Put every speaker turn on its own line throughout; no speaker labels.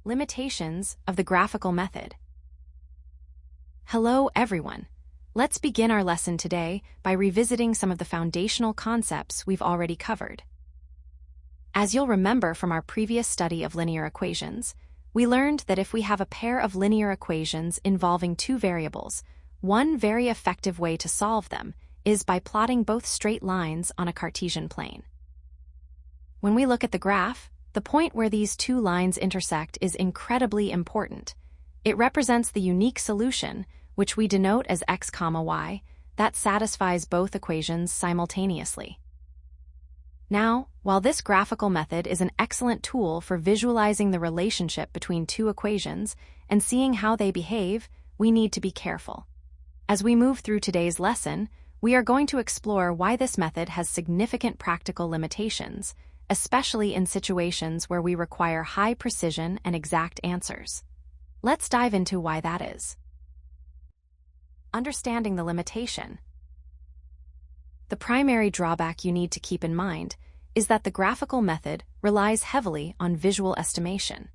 Limitations of the graphical method. Hello, everyone. Let's begin our lesson today by revisiting some of the foundational concepts we've already covered. As you'll remember from our previous study of linear equations, we learned that if we have a pair of linear equations involving two variables, one very effective way to solve them is by plotting both straight lines on a Cartesian plane. When we look at the graph, the point where these two lines intersect is incredibly important. It represents the unique solution, which we denote as x, y, that satisfies both equations simultaneously. Now, while this graphical method is an excellent tool for visualizing the relationship between two equations and seeing how they behave, we need to be careful. As we move through today's lesson, we are going to explore why this method has significant practical limitations, especially in situations where we require high precision and exact answers. Let's dive into why that is. Understanding the limitation. The primary drawback you need to keep in mind is that the graphical method relies heavily on visual estimation.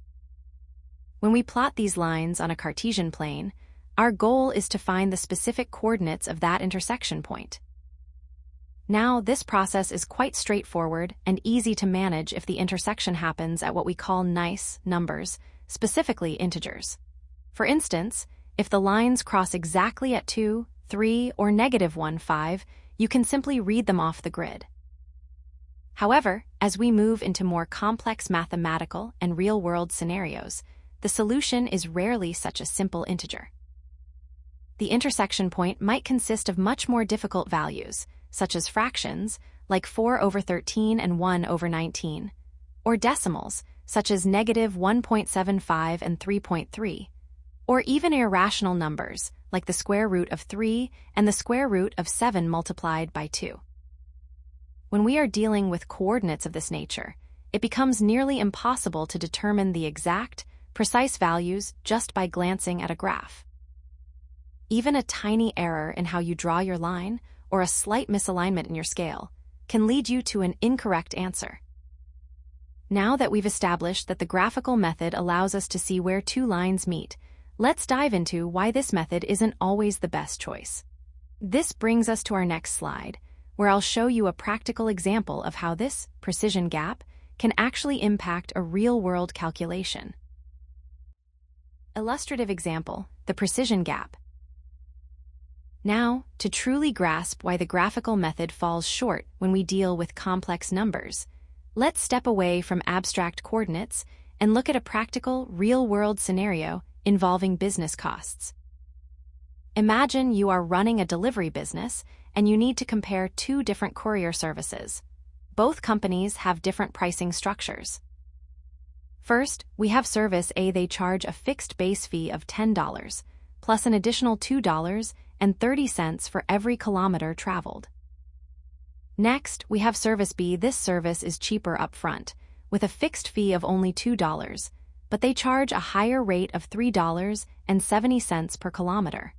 When we plot these lines on a Cartesian plane, our goal is to find the specific coordinates of that intersection point. Now, this process is quite straightforward and easy to manage if the intersection happens at what we call nice numbers, specifically integers. For instance, if the lines cross exactly at 2, 3, or -1, 5, you can simply read them off the grid. However, as we move into more complex mathematical and real-world scenarios, the solution is rarely such a simple integer. The intersection point might consist of much more difficult values, such as fractions, like 4/13 and 1/19, or decimals, such as -1.75 and 3.3, or even irrational numbers, like the square root of 3 and the square root of 7 multiplied by 2. When we are dealing with coordinates of this nature, it becomes nearly impossible to determine the exact, precise values just by glancing at a graph. Even a tiny error in how you draw your line, or a slight misalignment in your scale, can lead you to an incorrect answer. Now that we've established that the graphical method allows us to see where two lines meet, let's dive into why this method isn't always the best choice. This brings us to our next slide, where I'll show you a practical example of how this precision gap can actually impact a real-world calculation. Illustrative example, the precision gap. Now, to truly grasp why the graphical method falls short when we deal with complex numbers, let's step away from abstract coordinates and look at a practical, real-world scenario involving business costs. Imagine you are running a delivery business and you need to compare two different courier services. Both companies have different pricing structures. First, we have service A. They charge a fixed base fee of $10, plus an additional $2.30 for every kilometer traveled. Next, we have service B. This service is cheaper up front, with a fixed fee of only $2, but they charge a higher rate of $3.70 per kilometer.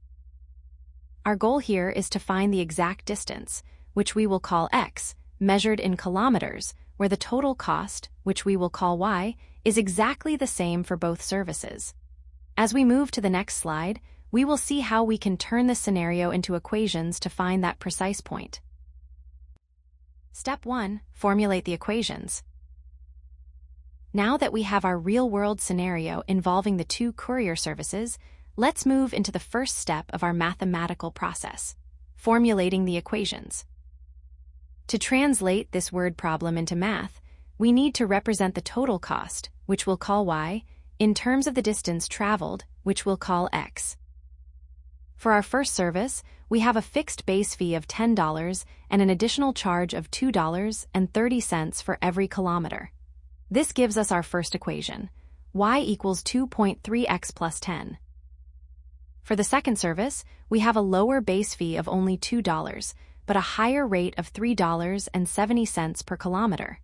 Our goal here is to find the exact distance, which we will call x, measured in kilometers, where the total cost, which we will call y, is exactly the same for both services. As we move to the next slide, we will see how we can turn this scenario into equations to find that precise point. Step 1. Formulate the equations. Now that we have our real-world scenario involving the two courier services, let's move into the first step of our mathematical process, formulating the equations. To translate this word problem into math, we need to represent the total cost, which we'll call y, in terms of the distance traveled, which we'll call x. For our first service, we have a fixed base fee of $10 and an additional charge of $2.30 for every kilometer. This gives us our first equation, y equals 2.3x plus 10. For the second service, we have a lower base fee of only $2, but a higher rate of $3.70 per kilometer.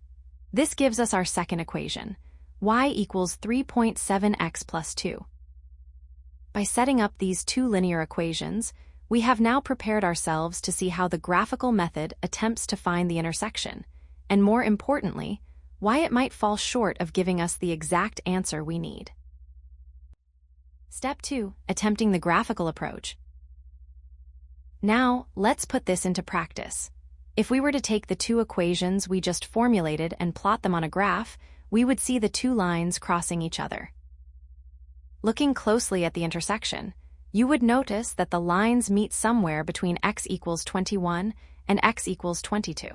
This gives us our second equation, y equals 3.7x plus 2. By setting up these two linear equations, we have now prepared ourselves to see how the graphical method attempts to find the intersection, and more importantly, why it might fall short of giving us the exact answer we need. Step 2. Attempting the graphical approach. Now, let's put this into practice. If we were to take the two equations we just formulated and plot them on a graph, we would see the two lines crossing each other. Looking closely at the intersection, you would notice that the lines meet somewhere between x equals 21 and x equals 22.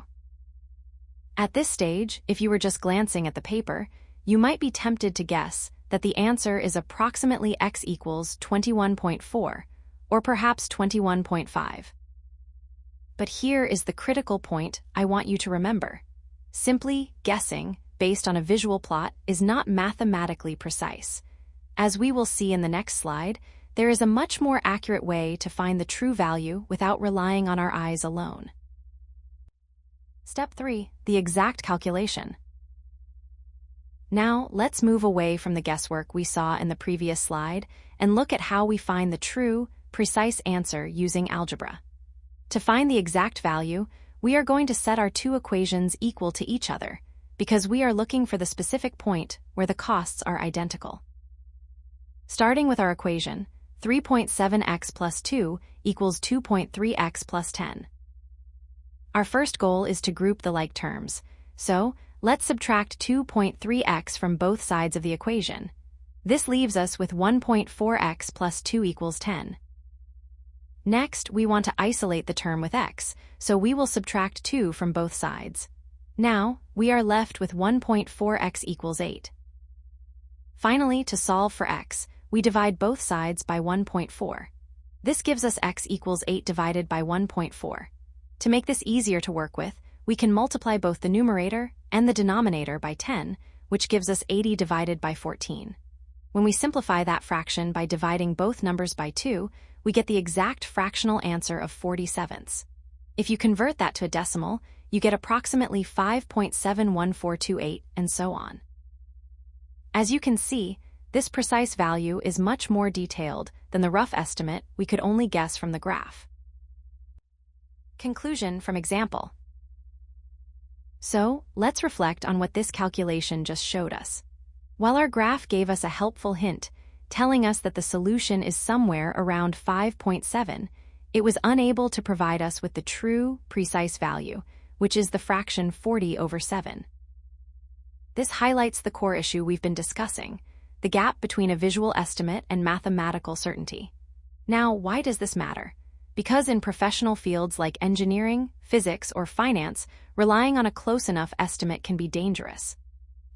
At this stage, if you were just glancing at the paper, you might be tempted to guess that the answer is approximately x equals 21.4, or perhaps 21.5. But here is the critical point I want you to remember. Simply guessing based on a visual plot is not mathematically precise. As we will see in the next slide, there is a much more accurate way to find the true value without relying on our eyes alone. Step 3. The exact calculation. Now, let's move away from the guesswork we saw in the previous slide and look at how we find the true, precise answer using algebra. To find the exact value, we are going to set our two equations equal to each other, because we are looking for the specific point where the costs are identical. Starting with our equation, 3.7x plus 2 equals 2.3x plus 10. Our first goal is to group the like terms, so let's subtract 2.3x from both sides of the equation. This leaves us with 1.4x plus 2 equals 10. Next, we want to isolate the term with x, so we will subtract 2 from both sides. Now, we are left with 1.4x equals 8. Finally, to solve for x, we divide both sides by 1.4. This gives us x equals 8 divided by 1.4. To make this easier to work with, we can multiply both the numerator and the denominator by 10, which gives us 80 divided by 14. When we simplify that fraction by dividing both numbers by 2, we get the exact fractional answer of 47ths. If you convert that to a decimal, you get approximately 5.71428, and so on. As you can see, this precise value is much more detailed than the rough estimate we could only guess from the graph. Conclusion from example. So, let's reflect on what this calculation just showed us. While our graph gave us a helpful hint, telling us that the solution is somewhere around 5.7, it was unable to provide us with the true, precise value, which is the fraction 40/7. This highlights the core issue we've been discussing, the gap between a visual estimate and mathematical certainty. Now, why does this matter? Because in professional fields like engineering, physics, or finance, relying on a close enough estimate can be dangerous.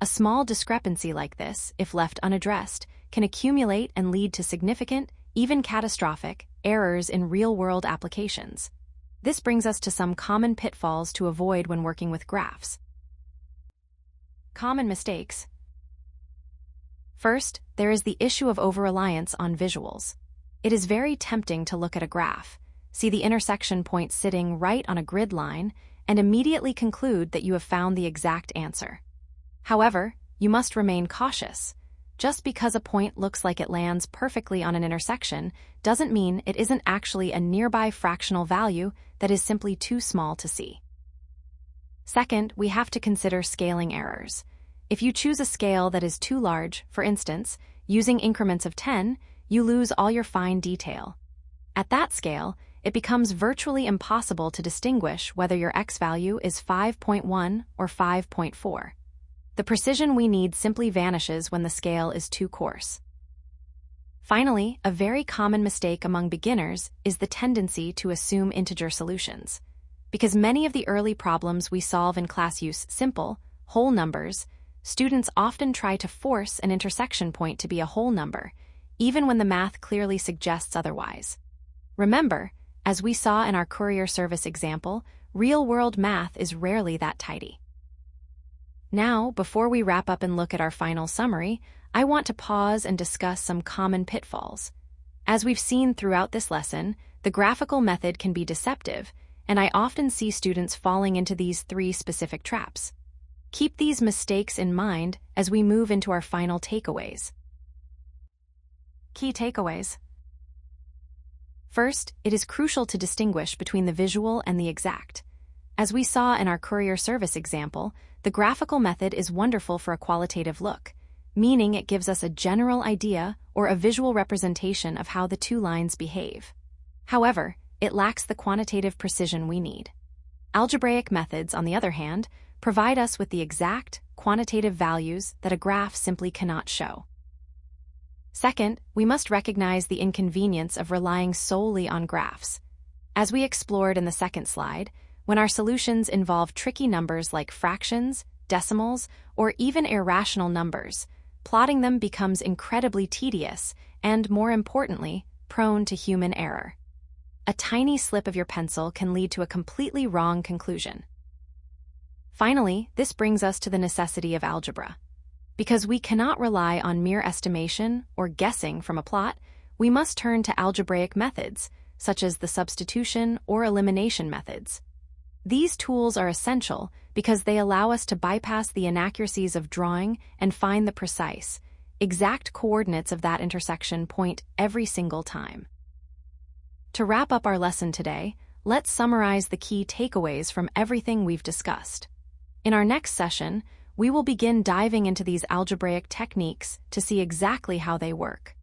A small discrepancy like this, if left unaddressed, can accumulate and lead to significant, even catastrophic, errors in real-world applications. This brings us to some common pitfalls to avoid when working with graphs. Common mistakes. First, there is the issue of over-reliance on visuals. It is very tempting to look at a graph, see the intersection point sitting right on a grid line, and immediately conclude that you have found the exact answer. However, you must remain cautious. Just because a point looks like it lands perfectly on an intersection doesn't mean it isn't actually a nearby fractional value that is simply too small to see. Second, we have to consider scaling errors. If you choose a scale that is too large, for instance, using increments of 10, you lose all your fine detail. At that scale, it becomes virtually impossible to distinguish whether your x value is 5.1 or 5.4. The precision we need simply vanishes when the scale is too coarse. Finally, a very common mistake among beginners is the tendency to assume integer solutions. Because many of the early problems we solve in class use simple, whole numbers, students often try to force an intersection point to be a whole number, even when the math clearly suggests otherwise. Remember, as we saw in our courier service example, real-world math is rarely that tidy. Now, before we wrap up and look at our final summary, I want to pause and discuss some common pitfalls. As we've seen throughout this lesson, the graphical method can be deceptive, and I often see students falling into these 3 specific traps. Keep these mistakes in mind as we move into our final takeaways. Key takeaways. First, it is crucial to distinguish between the visual and the exact. As we saw in our courier service example, the graphical method is wonderful for a qualitative look, meaning it gives us a general idea or a visual representation of how the two lines behave. However, it lacks the quantitative precision we need. Algebraic methods, on the other hand, provide us with the exact, quantitative values that a graph simply cannot show. Second, we must recognize the inconvenience of relying solely on graphs. As we explored in the second slide, when our solutions involve tricky numbers like fractions, decimals, or even irrational numbers, plotting them becomes incredibly tedious and, more importantly, prone to human error. A tiny slip of your pencil can lead to a completely wrong conclusion. Finally, this brings us to the necessity of algebra. Because we cannot rely on mere estimation or guessing from a plot, we must turn to algebraic methods, such as the substitution or elimination methods. These tools are essential because they allow us to bypass the inaccuracies of drawing and find the precise, exact coordinates of that intersection point every single time. To wrap up our lesson today, let's summarize the key takeaways from everything we've discussed. In our next session, we will begin diving into these algebraic techniques to see exactly how they work.